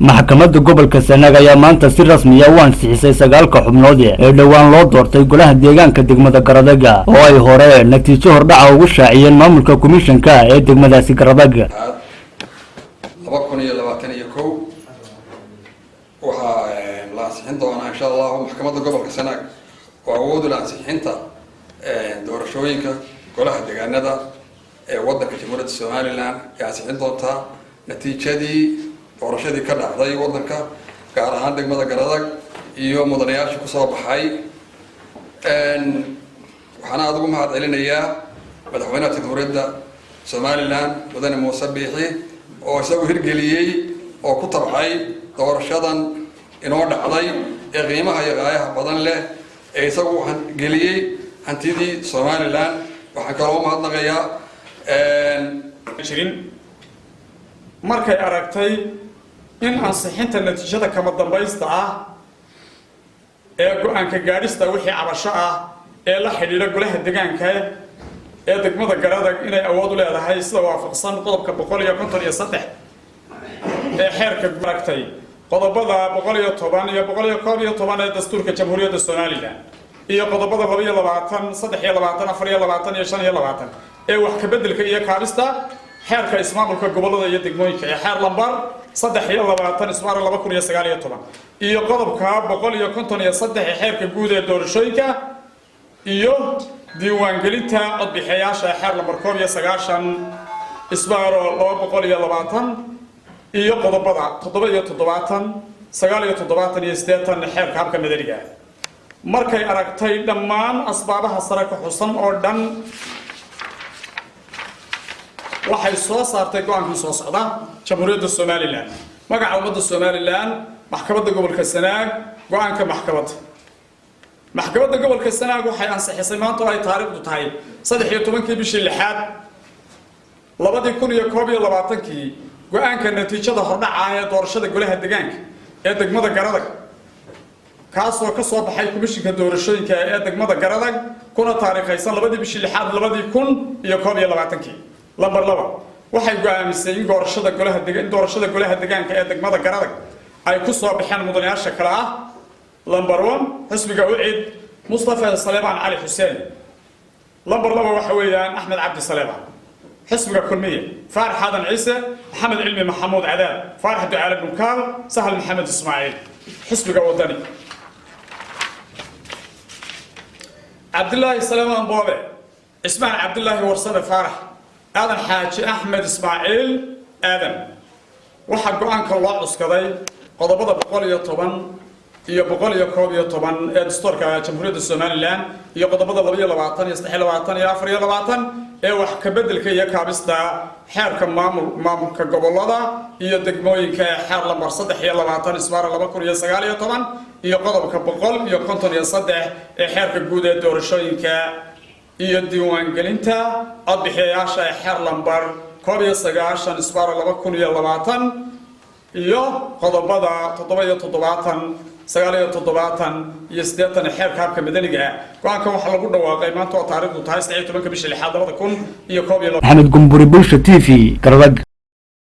maxkamadda gobolka Sanaag ayaa maanta si rasmi ah u ansixisay 9 xubnood ee dhawaan loo doortay golaha deegaanka degmada Garadaga oo ay hore natiijo hordhac ugu shaaciyeen maamulka komishanka ee degmadaasi Garadaga 2021 waxa la ansixin doonaa insha Allah maxkamadda gobolka Sanaag oo awood u ansixinta doorashooyinka golaha deegaanada ee waddanka Jamhuuriyadda Soomaaliland ay ansixin doontaa natiijadii doorashadii ka dhacday waddanka gaar ahaan degmada Garadag iyo mudanayaasha ku soo baxay waxaan aad ugu mahad celinayaa madaxweynaha Jamhuuriyadda Soomaaliland mudane Muuse Biixi oo isagu hirgeliyay oo ku tabcay doorashadan inoo dhacday ee qiimaha iyo qaayaha badan leh ee isagu geliyay hantidii Soomaaliland waxaan kaloo mahadnaqayaa markay aragtay in ansixinta natiijada kama dambaysta ah ee go'aanka gaadhista wixii cabasho ah ee la xidhiidha golaha deegaanka ee degmada Garadag inay awood u leedahay sida waafaqsan qodobka 153 ee xeerka aragtay qodobada 110 iyo 112 ee dastuurka Jamhuuriyadda Soomaaliland iyo qodobada 22 23 24 iyo 25 ee wax ka bedelka iyo kaabista xeerka ismaamulka gobolada iyo degmooyinka ee xeer lambar 23 ismaar 2019 iyo qodobka 153 ee xeerka guud ee doorashooyinka iyo diiwaangelinta codbixiyayaasha xeer lambar 19 ismaar 220 iyo qodobada 77 79 iyo 80 xeerka habka madaniga markay aragtay dhammaan asbaabaha sare ka xusan oo dhan waxay soo saartay go'aanka soo socda Jamhuuriyadda Soomaaliland magaca ummadda Soomaaliland maxkamadda gobolka Sanaag go'aanka maxkamadda gobolka Sanaag waxay ansixisay maanta ay taariikhdu tahay 13 bishii 6 2021 go'aanka natiijada hordhaca ee doorashada golaha deegaanka ee degmada Garadag kaasoo ka soo baxay komishanka doorashooyinka ee degmada Garadag kuna taariikhaysan 2 bishii 6 2021 lambar 2 waxay go'aamisay in doorashada golaha deegaanka ee degmada Garadag ay ku soo baxeen mudanayaasha kala ah lambar 1 xisbiga UCID Mustafa Saleeman Ali Xuseen lambar 2 waxa weeyaan Axmed Cabdi Saleeman xisbiga kulmiye Faarax Xadan Ciise Maxamed Cilmi Maxamuud Cadaab Faarax Ducaale Bunkaal Sahal Maxamed Ismaaciil xisbiga wadani Abdullaahi Saleeman Boobe Ismaan Abdullaahi Warsame Faarax آدم حاج أحمد إسماعيل آدم واحد قوان كله عسكري قضبضة بقولي طبعا هي بقولي كوبي طبعا دستور كجمهورية الصوماليلاند هي قضبضة لبيا لبعتان يستحيل لبعتان يا أفريا لبعتان wax ka bedelka iyo kaabista xeerka maamulka gobolada iyo degmooyinka xeer lambar 3 ismaar 2019 iyo qodobka 153 ee xeerka guud ee doorashooyinka iyo diiwaangelinta codbixiyayaasha xeer lambar 19 ismaar 2020 iyo qodobada 77 79 iyo 80 xeerka habka madaniga go'aanka waxa lagu dhawaaqay maanta oo taariikhdu tahay 19 bishii 6 2021 Maxamed Gumburi Bulsho TV Gardag